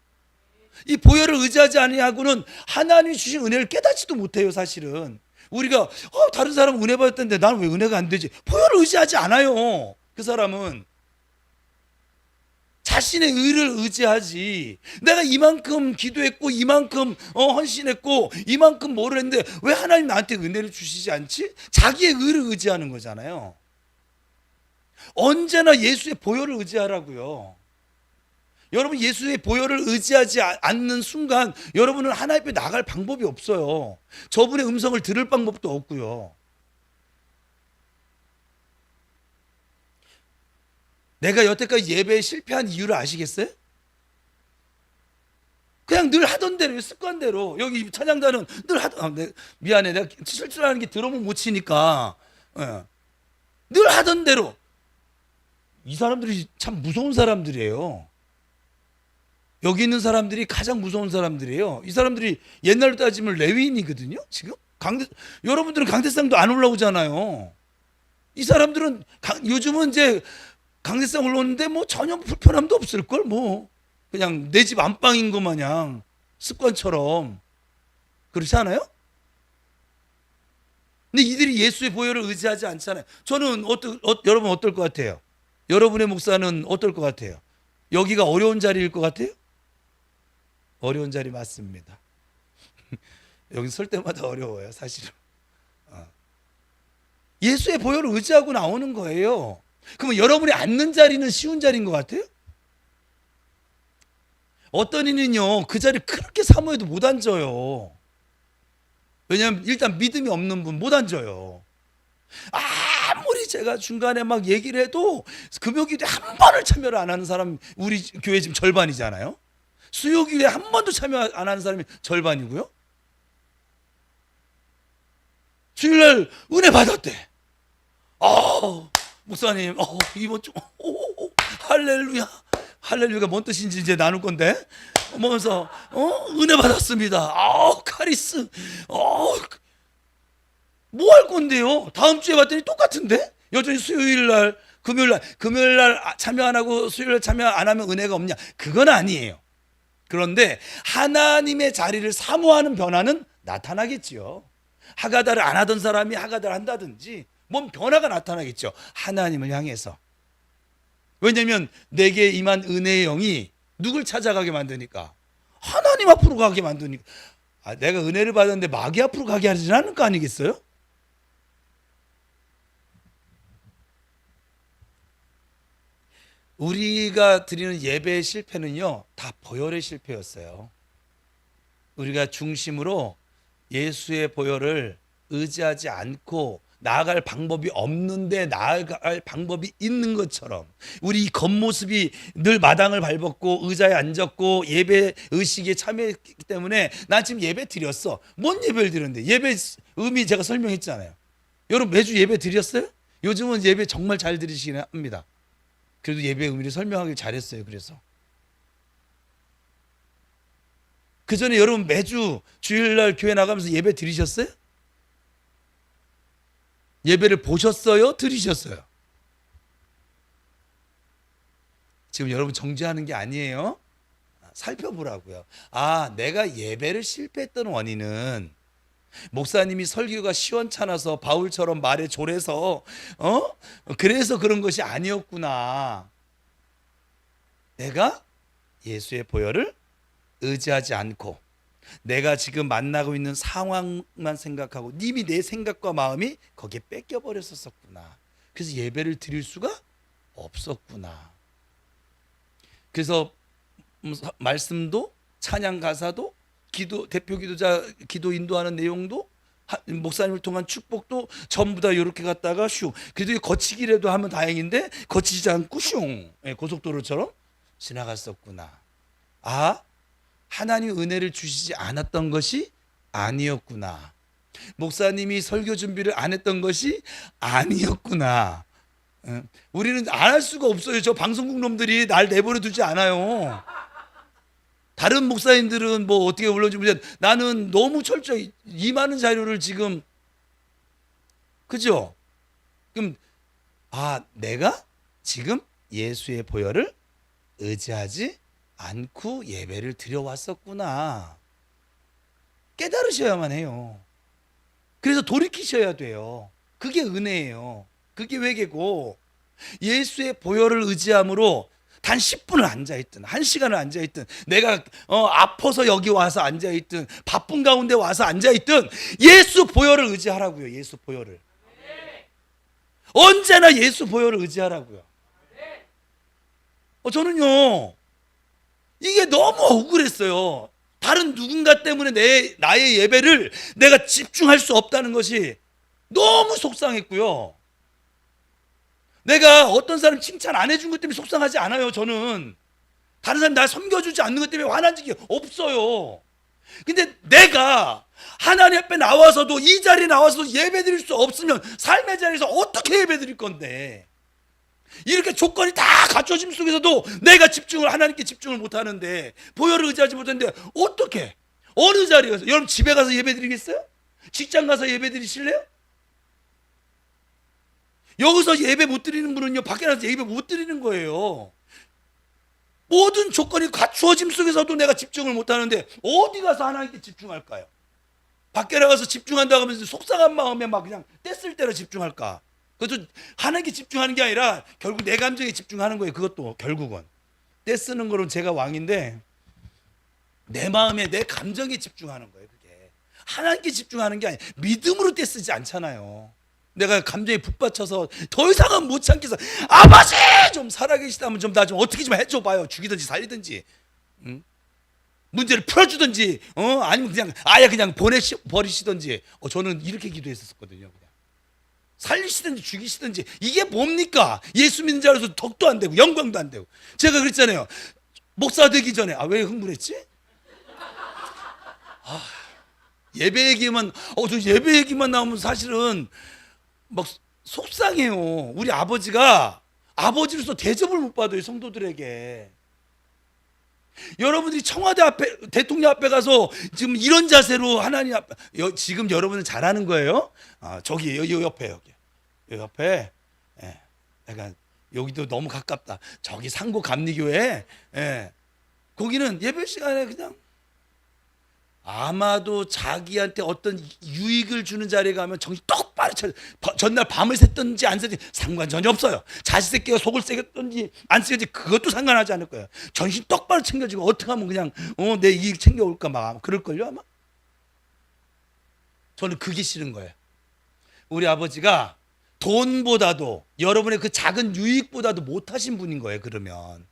이 보혈을 의지하지 아니하고는 하나님이 주신 은혜를 깨닫지도 못해요. 사실은 우리가 다른 사람은 은혜 받았는데 나는 왜 은혜가 안 되지? 보혈을 의지하지 않아요. 그 사람은 자신의 의를 의지하지. 내가 이만큼 기도했고 이만큼 헌신했고 이만큼 뭐를 했는데 왜 하나님 나한테 은혜를 주시지 않지? 자기의 의를 의지하는 거잖아요. 언제나 예수의 보혈을 의지하라고요. 여러분, 예수의 보혈을 의지하지 않는 순간 여러분은 하나님 앞에 나갈 방법이 없어요. 저분의 음성을 들을 방법도 없고요. 내가 여태까지 예배에 실패한 이유를 아시겠어요? 그냥 늘 하던 대로, 습관대로. 여기 찬양단은 늘 하던, 미안해, 내가 실수하는 게 들어보면 못 치니까 늘 하던 대로. 이 사람들이 참 무서운 사람들이에요. 여기 있는 사람들이 가장 무서운 사람들이에요. 이 사람들이 옛날로 따지면 레위인이거든요. 지금 여러분들은 강대상도 안 올라오잖아요. 이 사람들은 요즘은 이제 강대상 올라오는데 뭐 전혀 불편함도 없을걸. 뭐 그냥 내 집 안방인 것 마냥 습관처럼. 그렇지 않아요? 근데 이들이 예수의 보혈을 의지하지 않잖아요. 저는 여러분 어떨 것 같아요? 여러분의 목사는 어떨 것 같아요? 여기가 어려운 자리일 것 같아요? 어려운 자리 맞습니다. 여기 설 때마다 어려워요, 사실은. 예수의 보혈을 의지하고 나오는 거예요. 그러면 여러분이 앉는 자리는 쉬운 자리인 것 같아요? 어떤 이는요, 그 자리 그렇게 사모해도 못 앉아요. 왜냐하면 일단 믿음이 없는 분 못 앉아요. 아무리 제가 중간에 막 얘기를 해도 금요기도에 한 번을 참여를 안 하는 사람 우리 교회 지금 절반이잖아요. 수요기도에 한 번도 참여 안 하는 사람이 절반이고요. 주일날 은혜 받았대. 목사님, 이번 주, 할렐루야. 할렐루야가 뭔 뜻인지 이제 나눌 건데, 뭐면서, 은혜 받았습니다. 카리스, 뭐 할 건데요? 다음 주에 봤더니 똑같은데? 여전히 수요일날, 금요일날 참여 안 하고 수요일날 참여 안 하면 은혜가 없냐? 그건 아니에요. 그런데 하나님의 자리를 사모하는 변화는 나타나겠지요. 하가다를 안 하던 사람이 하가다를 한다든지 뭔 변화가 나타나겠죠. 하나님을 향해서. 왜냐하면 내게 임한 은혜의 영이 누굴 찾아가게 만드니까? 하나님 앞으로 가게 만드니까. 내가 은혜를 받았는데 마귀 앞으로 가게 하지 않을 거 아니겠어요? 우리가 드리는 예배의 실패는요, 다 보혈의 실패였어요. 우리가 중심으로 예수의 보혈을 의지하지 않고 나아갈 방법이 없는데 나아갈 방법이 있는 것처럼 우리 이 겉모습이 늘 마당을 밟았고 의자에 앉았고 예배 의식에 참여했기 때문에 난 지금 예배 드렸어. 뭔 예배를 드렸는데? 예배 의미 제가 설명했잖아요. 여러분 매주 예배 드렸어요? 요즘은 예배 정말 잘 드리시긴 합니다. 그래도 예배 의미를 설명하기 잘했어요. 그래서 그 전에 여러분 매주 주일날 교회 나가면서 예배 드리셨어요? 예배를 보셨어요? 들으셨어요? 지금 여러분 정죄하는 게 아니에요. 살펴보라고요. 아, 내가 예배를 실패했던 원인은 목사님이 설교가 시원찮아서 바울처럼 말에 졸해서 그래서 그런 것이 아니었구나. 내가 예수의 보혈을 의지하지 않고 내가 지금 만나고 있는 상황만 생각하고 이미 내 생각과 마음이 거기에 뺏겨 버렸었구나. 그래서 예배를 드릴 수가 없었구나. 그래서 말씀도 찬양 가사도 기도 대표 기도자 기도 인도하는 내용도 목사님을 통한 축복도 전부 다 이렇게 갔다가 슝. 그래도 거치기라도 하면 다행인데 거치지 않고 슝. 고속도로처럼 지나갔었구나. 아, 하나님 은혜를 주시지 않았던 것이 아니었구나. 목사님이 설교 준비를 안 했던 것이 아니었구나. 우리는 안 할 수가 없어요. 저 방송국 놈들이 날 내버려 두지 않아요. 다른 목사님들은 뭐 어떻게 올려주지 모르겠는데 나는 너무 철저히 이 많은 자료를 지금 그죠? 그럼 아, 내가 지금 예수의 보혈을 의지하지 않고 예배를 드려왔었구나. 깨달으셔야만 해요. 그래서 돌이키셔야 돼요. 그게 은혜예요. 그게 회개고 예수의 보혈을 의지함으로 단 10분을 앉아있든 1시간을 앉아있든 내가 아파서 여기 와서 앉아있든 바쁜 가운데 와서 앉아있든 예수 보혈을 의지하라고요. 예수 보혈을. 언제나 예수 보혈을 의지하라고요. 저는요 이게 너무 억울했어요. 다른 누군가 때문에 나의 예배를 내가 집중할 수 없다는 것이 너무 속상했고요. 내가 어떤 사람 칭찬 안 해준 것 때문에 속상하지 않아요. 저는 다른 사람 나 섬겨주지 않는 것 때문에 화난 적이 없어요. 근데 내가 하나님 앞에 나와서도 이 자리에 나와서 예배 드릴 수 없으면 삶의 자리에서 어떻게 예배 드릴 건데, 이렇게 조건이 다 갖춰짐 속에서도 내가 하나님께 집중을 못하는데, 보혈을 의지하지 못하는데 어떻게, 어느 자리에서, 여러분 집에 가서 예배 드리겠어요? 직장 가서 예배 드리실래요? 여기서 예배 못 드리는 분은요 밖에 나가서 예배 못 드리는 거예요. 모든 조건이 갖추어짐 속에서도 내가 집중을 못하는데 어디 가서 하나님께 집중할까요? 밖에 나가서 집중한다고 하면서 속상한 마음에 막 그냥 뗐을 때로 집중할까? 그것도 하나님께 집중하는 게 아니라 결국 내 감정에 집중하는 거예요. 그것도 결국은 떼쓰는 거는 제가 왕인데 내 마음에 내 감정에 집중하는 거예요. 그게 하나님께 집중하는 게 아니라 믿음으로 떼쓰지 않잖아요. 내가 감정에 북받쳐서 더 이상은 못 참겠어. 아버지 좀 살아계시다면 좀 나 좀 어떻게 좀 해줘 봐요. 죽이든지 살리든지, 응? 문제를 풀어주든지, 아니면 그냥 아예 그냥 버리시든지. 저는 이렇게 기도했었거든요. 그냥 살리시든지 죽이시든지. 이게 뭡니까? 예수 믿는 자로서 덕도 안 되고 영광도 안 되고. 제가 그랬잖아요. 목사 되기 전에 왜 흥분했지? 예배 얘기만 저 예배 얘기만 나오면 사실은 막 속상해요. 우리 아버지가 아버지로서 대접을 못 받아요, 성도들에게. 여러분들이 청와대 앞에, 대통령 앞에 가서 지금 이런 자세로 하나님 앞에, 지금 여러분은 잘하는 거예요. 저기 여기 옆에 여기 옆에, 약간 여기도 너무 가깝다. 저기 상고 감리교회, 거기는 예배 시간에 그냥 아마도 자기한테 어떤 유익을 주는 자리에 가면 정신 똑바로 차려. 전날 밤을 샜든지 안 샜든지 상관 전혀 없어요. 자식 새끼가 속을 새겼든지 안 새겼든지 그것도 상관하지 않을 거예요. 정신 똑바로 챙겨주고 어떻게 하면 그냥 내 이익 챙겨올까 막 그럴걸요 아마. 저는 그게 싫은 거예요. 우리 아버지가 돈보다도 여러분의 그 작은 유익보다도 못하신 분인 거예요. 그러면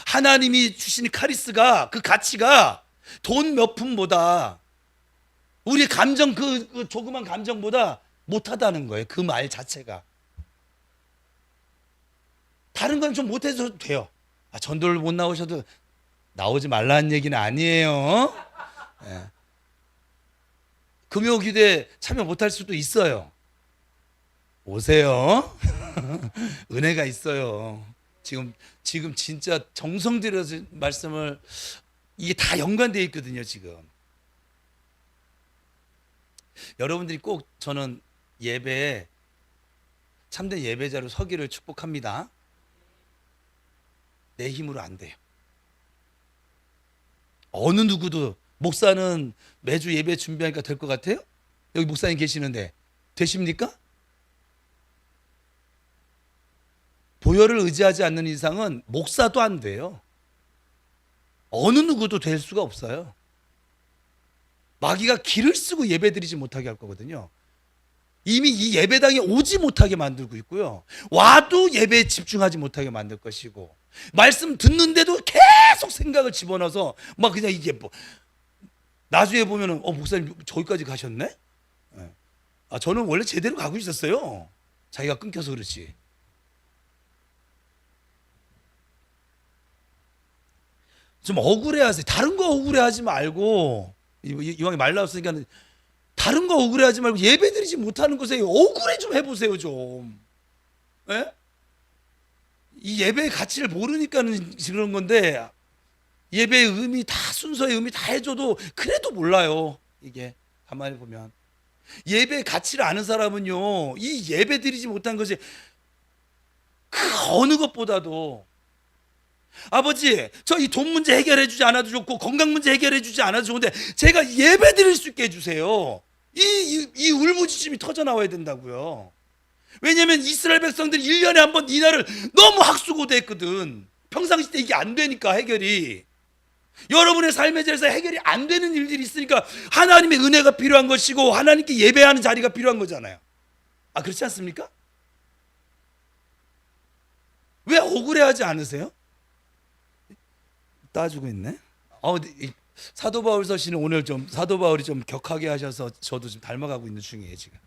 하나님이 주신 카리스가, 그 가치가 돈 몇 푼보다, 우리 감정 그 조그만 감정보다 못하다는 거예요. 그 말 자체가. 다른 건 좀 못해도 돼요. 전도를 못 나오셔도 나오지 말라는 얘기는 아니에요. 예. 금요기도에 참여 못할 수도 있어요. 오세요. 은혜가 있어요. 지금 진짜 정성 들여서 말씀을, 이게 다 연관되어 있거든요. 지금 여러분들이 꼭, 저는 예배에 참된 예배자로 서기를 축복합니다. 내 힘으로 안 돼요. 어느 누구도. 목사는 매주 예배 준비하니까 될 것 같아요? 여기 목사님 계시는데 되십니까? 보혈을 의지하지 않는 이상은 목사도 안 돼요. 어느 누구도 될 수가 없어요. 마귀가 기를 쓰고 예배드리지 못하게 할 거거든요. 이미 이 예배당에 오지 못하게 만들고 있고요. 와도 예배에 집중하지 못하게 만들 것이고, 말씀 듣는데도 계속 생각을 집어넣어서 막 그냥 이게 뭐, 나중에 보면은 목사님 저기까지 가셨네? 저는 원래 제대로 가고 있었어요. 자기가 끊겨서 그렇지. 좀 억울해하세요. 다른 거 억울해하지 말고, 이왕에 말 나왔으니까 다른 거 억울해하지 말고 예배드리지 못하는 것에 억울해 좀 해보세요 좀. 예? 이 예배의 가치를 모르니까는 그런 건데, 예배의 의미 다, 순서의 의미 다 해줘도 그래도 몰라요. 이게 가만히 보면 예배의 가치를 아는 사람은요, 이 예배드리지 못한 것이 그 어느 것보다도, 아버지 저 이 돈 문제 해결해 주지 않아도 좋고 건강 문제 해결해 주지 않아도 좋은데 제가 예배 드릴 수 있게 해주세요. 이 울부짖음이 터져 나와야 된다고요. 왜냐하면 이스라엘 백성들이 1년에 한 번 이 날을 너무 학수고대했거든. 평상시 때 이게 안 되니까 해결이. 여러분의 삶의 자리에서 해결이 안 되는 일들이 있으니까 하나님의 은혜가 필요한 것이고 하나님께 예배하는 자리가 필요한 거잖아요. 그렇지 않습니까? 왜 억울해하지 않으세요? 따지고 있네. 사도 바울 서신은 오늘 좀 사도 바울이 좀 격하게 하셔서 저도 좀 닮아가고 있는 중이에요 지금.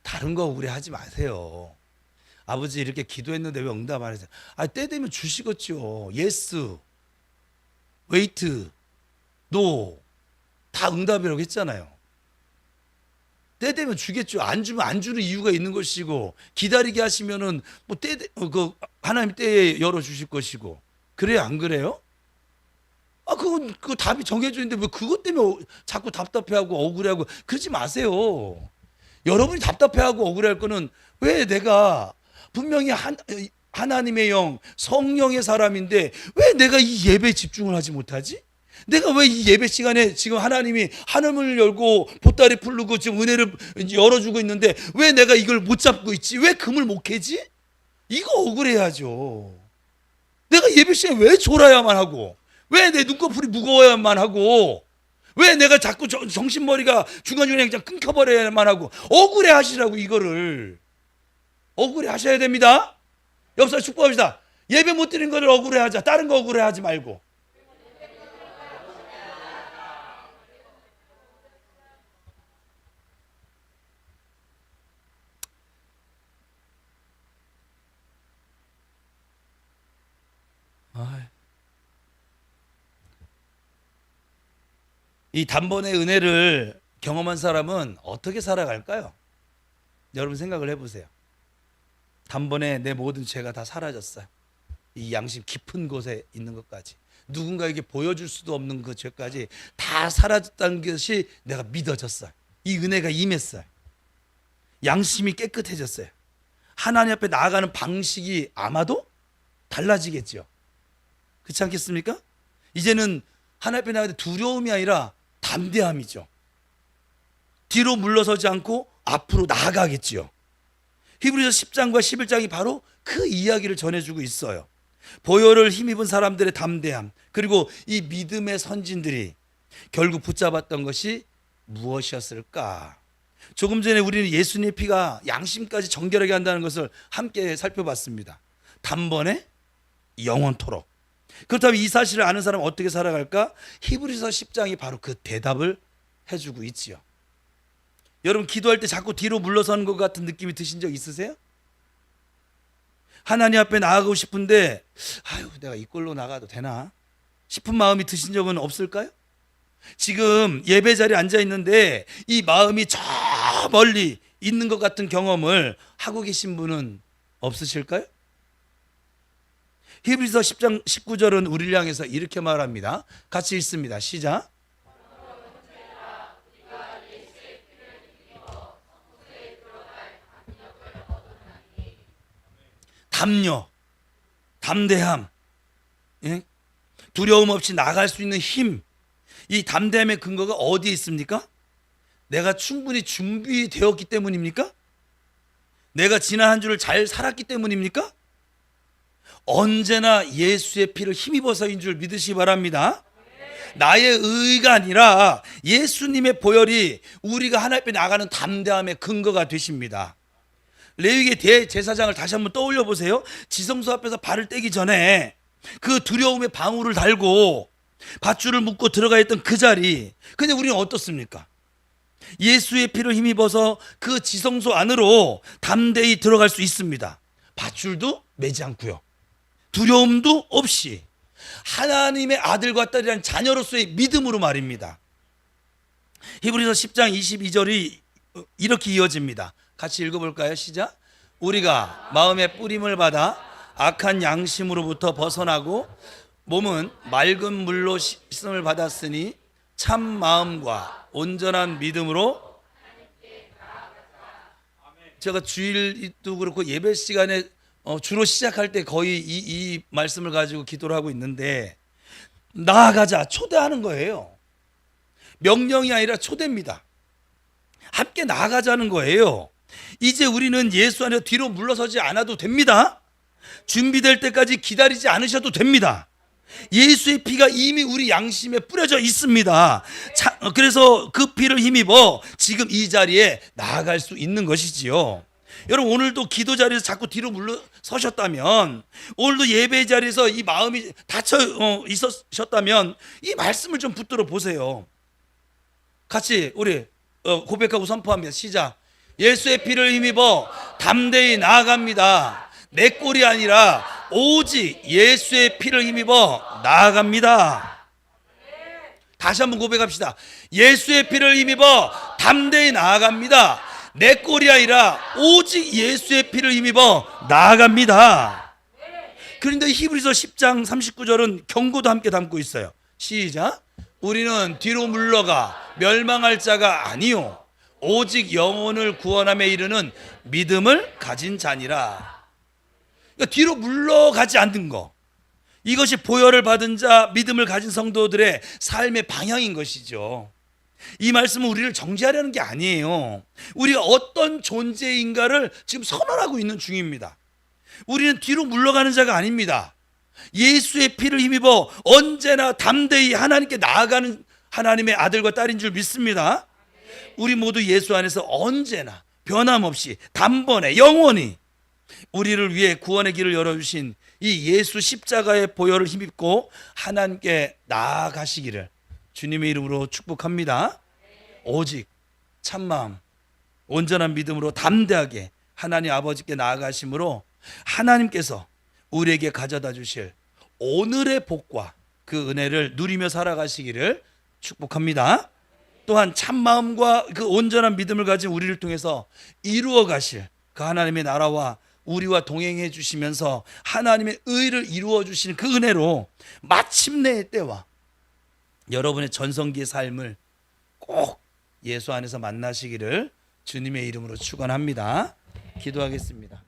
다른 거 억울해하지 마세요. 아버지 이렇게 기도했는데 왜 응답 안 하세요? 때 되면 주시겠죠. 예스, 웨이트, 노 다 응답이라고 했잖아요. 때 되면 주겠죠. 안 주면 안 주는 이유가 있는 것이고, 기다리게 하시면은 뭐 하나님 때에 열어 주실 것이고. 그래요, 안 그래요? 그거 답이 정해져 있는데 왜 그것 때문에 자꾸 답답해하고 억울해하고 그러지 마세요. 여러분이 답답해하고 억울해할 거는, 왜 내가 분명히 하나님의 영, 성령의 사람인데 왜 내가 이 예배에 집중을 하지 못하지? 내가 왜 이 예배 시간에 지금 하나님이 하늘문을 열고 보따리 풀르고 지금 은혜를 열어주고 있는데 왜 내가 이걸 못 잡고 있지? 왜 금을 못 캐지? 이거 억울해야죠. 내가 예배 시간에 왜 졸아야만 하고, 왜 내 눈꺼풀이 무거워야만 하고, 왜 내가 자꾸 정신머리가 중간중간에 그냥 끊겨버려야만 하고. 억울해 하시라고. 이거를 억울해 하셔야 됩니다. 옆사람 축복합시다. 예배 못 드리는 거를 억울해 하자. 다른 거 억울해 하지 말고. 이 단번의 은혜를 경험한 사람은 어떻게 살아갈까요? 여러분 생각을 해보세요. 단번에 내 모든 죄가 다 사라졌어요. 이 양심 깊은 곳에 있는 것까지, 누군가에게 보여줄 수도 없는 그 죄까지 다 사라졌다는 것이 내가 믿어졌어요. 이 은혜가 임했어요. 양심이 깨끗해졌어요. 하나님 앞에 나아가는 방식이 아마도 달라지겠죠. 그렇지 않겠습니까? 이제는 하나님 앞에 나아갈 때 두려움이 아니라 담대함이죠. 뒤로 물러서지 않고 앞으로 나아가겠지요. 히브리서 10장과 11장이 바로 그 이야기를 전해주고 있어요. 보혈을 힘입은 사람들의 담대함, 그리고 이 믿음의 선진들이 결국 붙잡았던 것이 무엇이었을까? 조금 전에 우리는 예수님의 피가 양심까지 정결하게 한다는 것을 함께 살펴봤습니다. 단번에 영원토록. 그렇다면 이 사실을 아는 사람은 어떻게 살아갈까? 히브리서 10장이 바로 그 대답을 해주고 있지요. 여러분 기도할 때 자꾸 뒤로 물러서는 것 같은 느낌이 드신 적 있으세요? 하나님 앞에 나아가고 싶은데 아유 내가 이 꼴로 나가도 되나 싶은 마음이 드신 적은 없을까요? 지금 예배 자리에 앉아 있는데 이 마음이 저 멀리 있는 것 같은 경험을 하고 계신 분은 없으실까요? 히브리서 10장 19절은 우리를 향해서 이렇게 말합니다. 같이 읽습니다. 시작. 담력, 담대함, 예? 두려움 없이 나갈 수 있는 힘, 이 담대함의 근거가 어디에 있습니까? 내가 충분히 준비되었기 때문입니까? 내가 지난 한 주를 잘 살았기 때문입니까? 언제나 예수의 피를 힘입어서인 줄 믿으시기 바랍니다. 나의 의가 아니라 예수님의 보혈이 우리가 하나님 앞에 나가는 담대함의 근거가 되십니다. 레위기의 대제사장을 다시 한번 떠올려 보세요. 지성소 앞에서 발을 떼기 전에 그 두려움의 방울을 달고 밧줄을 묶고 들어가 있던 그 자리, 근데 우리는 어떻습니까? 예수의 피를 힘입어서 그 지성소 안으로 담대히 들어갈 수 있습니다. 밧줄도 매지 않고요, 두려움도 없이 하나님의 아들과 딸이란 자녀로서의 믿음으로 말입니다. 히브리서 10장 22절이 이렇게 이어집니다. 같이 읽어볼까요? 시작. 우리가 마음의 뿌림을 받아 악한 양심으로부터 벗어나고 몸은 맑은 물로 씻음을 받았으니 참 마음과 온전한 믿음으로, 제가 주일도 그렇고 예배 시간에 주로 시작할 때 거의 이 말씀을 가지고 기도를 하고 있는데, 나아가자, 초대하는 거예요. 명령이 아니라 초대입니다. 함께 나아가자는 거예요. 이제 우리는 예수 안에 뒤로 물러서지 않아도 됩니다. 준비될 때까지 기다리지 않으셔도 됩니다. 예수의 피가 이미 우리 양심에 뿌려져 있습니다. 그래서 그 피를 힘입어 지금 이 자리에 나아갈 수 있는 것이지요. 여러분, 오늘도 기도 자리에서 자꾸 뒤로 물러서셨다면, 오늘도 예배 자리에서 이 마음이 닫혀 있으셨다면 이 말씀을 좀 붙들어 보세요. 같이 우리 고백하고 선포합니다. 시작. 예수의 피를 힘입어 담대히 나아갑니다. 내 꼴이 아니라 오직 예수의 피를 힘입어 나아갑니다. 다시 한번 고백합시다. 예수의 피를 힘입어 담대히 나아갑니다. 내 꼴이 아니라 오직 예수의 피를 힘입어 나아갑니다. 그런데 히브리서 10장 39절은 경고도 함께 담고 있어요. 시작. 우리는 뒤로 물러가 멸망할 자가 아니요 오직 영혼을 구원함에 이르는 믿음을 가진 자니라. 그러니까 뒤로 물러가지 않는 거, 이것이 보혈을 받은 자, 믿음을 가진 성도들의 삶의 방향인 것이죠. 이 말씀은 우리를 정죄하려는 게 아니에요. 우리가 어떤 존재인가를 지금 선언하고 있는 중입니다. 우리는 뒤로 물러가는 자가 아닙니다. 예수의 피를 힘입어 언제나 담대히 하나님께 나아가는 하나님의 아들과 딸인 줄 믿습니다. 우리 모두 예수 안에서 언제나 변함없이 단번에 영원히 우리를 위해 구원의 길을 열어주신 이 예수 십자가의 보혈을 힘입고 하나님께 나아가시기를 주님의 이름으로 축복합니다. 오직 참마음, 온전한 믿음으로 담대하게 하나님 아버지께 나아가심으로 하나님께서 우리에게 가져다 주실 오늘의 복과 그 은혜를 누리며 살아가시기를 축복합니다. 또한 참마음과 그 온전한 믿음을 가진 우리를 통해서 이루어 가실 그 하나님의 나라와 우리와 동행해 주시면서 하나님의 의를 이루어 주시는 그 은혜로 마침내의 때와 여러분의 전성기의 삶을 꼭 예수 안에서 만나시기를 주님의 이름으로 축원합니다. 기도하겠습니다.